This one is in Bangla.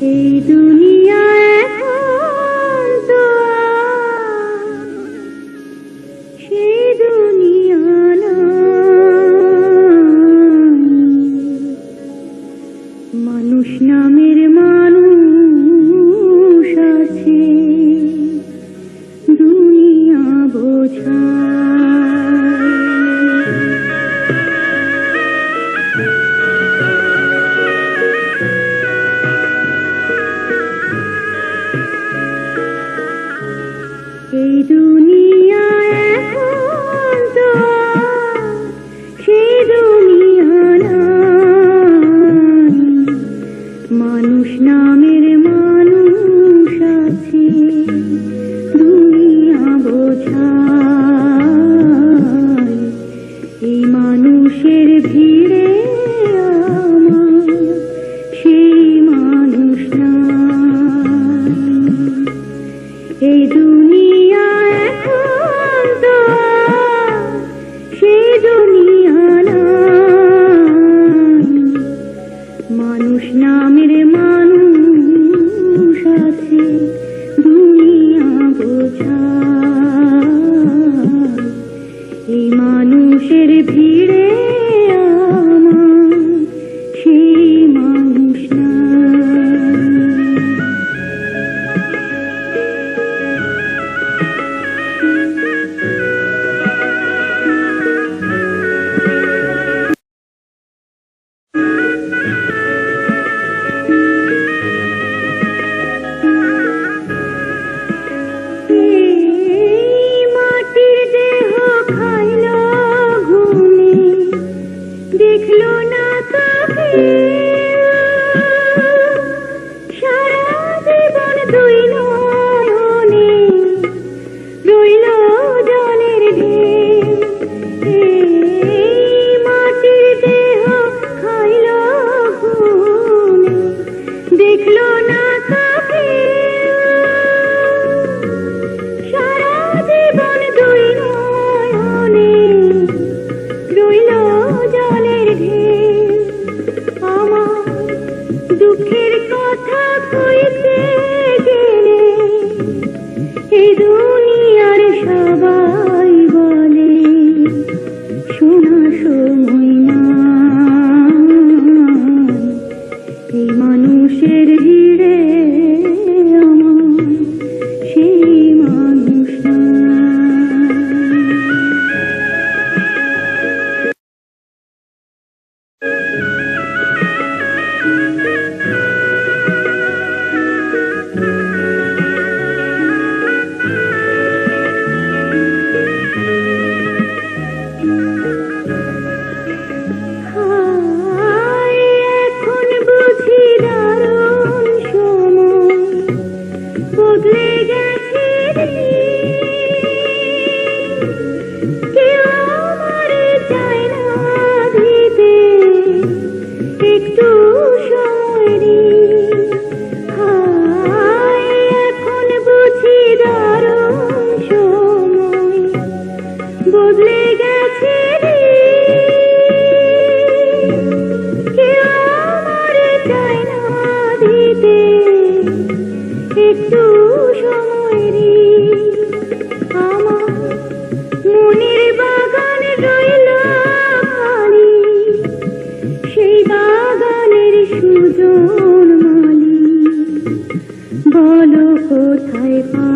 এই দুনিয়া এখন তো আর সেই দুনিয়া নাই। মানুষ নামের মানুষ আছে, দুনিয়া বোঝায়। এই দুনিয়া এখন তো আর সেই দুনিয়া নাই। মানুষ নামের মানুষ আছে, দুনিয়া বোঝায়। এই মানুষের ভিড়ে আমার সেই মানুষ নাই। এই দুনিয়া এখন তো আর সেই দুনিয়া নাই। মানুষ নামের মানুষ আছে, দুনিয়া বোঝায়। এই মানুষের ভিড়ে আমার সেই মানুষ নাই। মাটির দেহ খাইল ঘুমে, দেখল না তাকে সারা জীবন দুই নয়নে রইল জলের ঢেউ। মাটির দেহ খাইল ঘুমে, দেখল না তাকে সারা জীবন দুই নয়নে রইল জলের ঢেউ। আমার দুঃখের কথা কইতে গেলে এই দুনিয়ার সবাই বলে শোনা সময় নাই। এই মানুষের ভিড়ে আমার সেই মানুষ নাই। হায়, এখন বুঝি দারুণ সময় বদলে গেছে রে। কেউ আমারে চায় না দিতে একটু সময় রে। হায়, এখন বুঝি দারুণ সময় বদলে গেছে রে। কেউ আমারে চায় না দিতে একটু সময় রে। আমার মনের বাগান রইল খালি, সেই বাগানের সুজন মালি বলো কোথায় পা